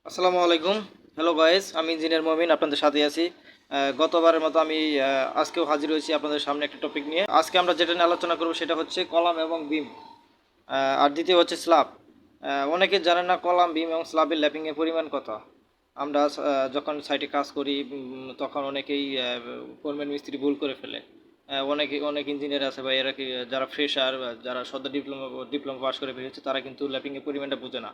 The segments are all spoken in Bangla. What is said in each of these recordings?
আসসালামু আলাইকুম। হ্যালো গাইস, আমি ইঞ্জিনিয়ার মমিন আপনাদের সাথে আছি। গতবারের মতো আমি আজকেও হাজির হয়েছি আপনাদের সামনে একটা টপিক নিয়ে। আজকে আমরা যেটা নিয়ে আলোচনা করব সেটা হচ্ছে কলাম এবং বিম, আর দ্বিতীয় হচ্ছে স্ল্যাব। অনেকে জানেন না কলাম, বিম এবং স্ল্যাবের ল্যাপিংয়ের পরিমাণ কত। আমরা যখন সাইটে কাজ করি তখন অনেকেই ফোরম্যান মিস্ত্রি ভুল করে ফেলে। অনেক ইঞ্জিনিয়ার আছে বা এরা কি যারা ফ্রেশার, যারা সদ্য ডিপ্লোমা পাস করে বেরিয়েছে তারা কিন্তু ল্যাপিংয়ের পরিমাণটা বোঝে না।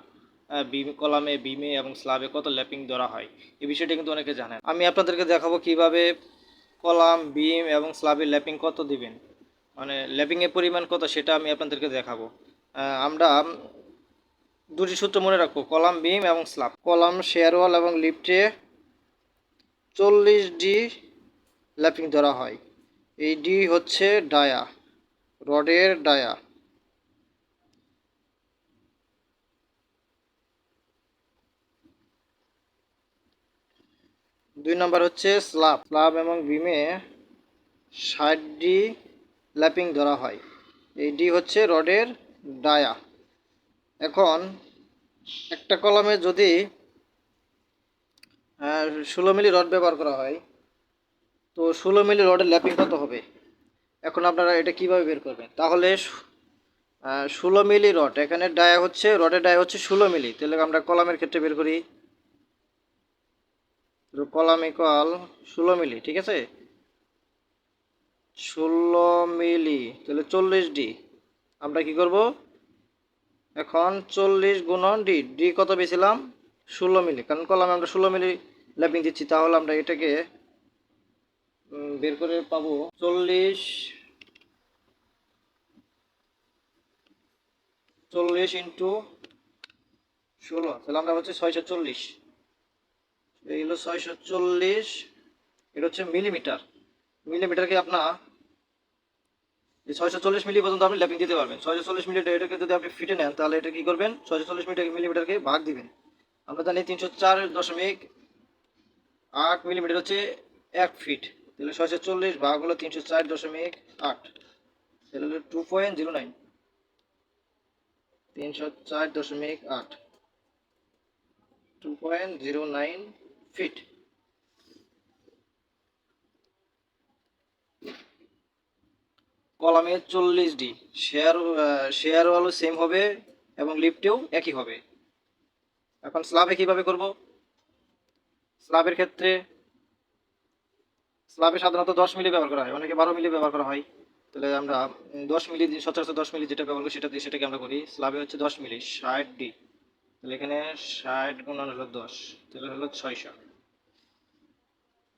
কলামে, বিমে এবং স্ল্যাবে কত ল্যাপিং ধরা হয় এই বিষয়টা কিন্তু অনেকে জানেন। আমি আপনাদেরকে দেখাবো কিভাবে কলাম, বিম এবং স্ল্যাবের ল্যাপিং কত দিবেন, মানে ল্যাপিংয়ের পরিমাণ কত সেটা আমি আপনাদেরকে দেখাবো। আমরা দুটি সূত্র মনে রাখবো, কলাম, বিম এবং স্ল্যাব। কলাম, শেয়ার ওয়াল এবং লিফটে 40 ডি ল্যাপিং ধরা হয়। এই ডি হচ্ছে ডায়া, রডের ডায়া। 2 নম্বর হচ্ছে স্ল্যাব। স্ল্যাব এবং বিমে 60 ডি ল্যাপিং ধরা হয়। এই ডি হচ্ছে রডের ডায়া। এখন একটা কলামে যদি 16 মিলি রড ব্যবহার করা হয়, তো 16 মিলি রডের ল্যাপিং কত হবে? এখন আপনারা এটা কিভাবে বের করবেন? তাহলে 16 মিলি রড, এখানে ডায়া হচ্ছে, রডের ডায়া হচ্ছে 16 মিলি, তাহলে আমরা কলামের ক্ষেত্রে বের করি। কলাম ইকুয়াল 16 মিলি, ঠিক আছে? 16 মিলি তাহলে 40 ডি। আমরা কি করব এখন? 40 গুণন ডি। ডি কত পেয়েছিলাম? 16 মিলি, কারণ কলামে আমরা 16 মিলি ল্যাপিং দিচ্ছি। তাহলে আমরা এটাকে বের করে পাবো 40 ইন্টু 16, তাহলে আমরা হচ্ছে 640। এই হলো 640, এটা হচ্ছে মিলিমিটার। মিলিমিটারকে আপনার 640 মিলি পর্যন্ত আপনি ল্যাপিং দিতে পারবেন। 640 মিলি এটাকে যদি আপনি ফিটে নেন তাহলে এটা কি করবেন? 640 মিলিমিটারকে ভাগ দিবেন। আমরা জানি 304.8 মিলিমিটার হচ্ছে 1 ফিট। তাহলে 640 ভাগ হলো 304.8, তাহলে হলো 2.09। 304.8, 2.09 ফিট। কলামে 40 ডি, শেয়ার ওয়ালও সেম হবে এবং লিফটেও একই হবে। এখন স্ল্যাবে কিভাবে করব? স্ল্যাবের ক্ষেত্রে স্ল্যাবে সাধারণত 10 মিলি ব্যবহার করা হয়, অনেকে 12 মিলি ব্যবহার করা হয়। তাহলে আমরা 10 মিলি, সচরাচর 10 মিলি যেটা ব্যবহার করি সেটা দিয়ে সেটাকে আমরা করি। স্ল্যাবে হচ্ছে 10 মিলি, 60 ডি। তাহলে এখানে 60 গুণন হলো 10, তাহলে হলো 600।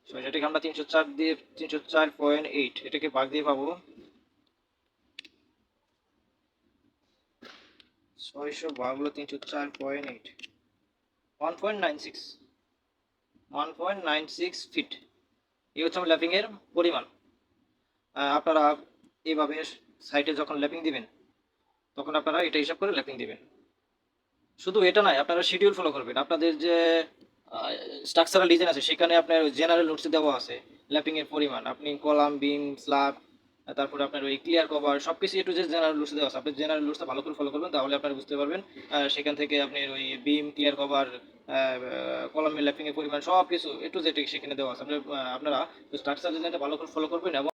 600টাকে আমরা 304 দিয়ে 304.8 এটাকে ভাগ দিয়ে পাবো 600 ভাগ হলো 304.8, 1.96, 1.96 ফিট। এই হচ্ছে আমার ল্যাপিং এর পরিমাণ। আপনারা এইভাবে সাইটে যখন ল্যাপিং দিবেন তখন আপনারা এটা হিসাব করে ল্যাপিং দিবেন। শুধু এটা নয়, আপনারা শিডিউল ফলো করবেন। আপনাদের যে স্ট্রাকচারাল ডিজাইন আছে সেখানে আপনার জেনারেল নোটসে দেওয়া আছে ল্যাপিং এর পরিমাণ। আপনি কলাম, বিম, স্ল্যাব, তারপরে আপনার ওই ক্লিয়ার কভার সবকিছু একটু যে জেনারেল নোটসে দেওয়া আছে, আপনি জেনারেল নোটসটা ভালো করে ফলো করবেন, তাহলে আপনারা বুঝতে পারবেন। সেখান থেকে আপনি ওই বিম, ক্লিয়ার কভার, কলামের ল্যাপিং এর পরিমাণ সব কিছু একটু যেটা সেখানে দেওয়া আছে। আপনারা স্ট্রাকচার ডিজাইনটা ভালো করে ফলো করবেন এবং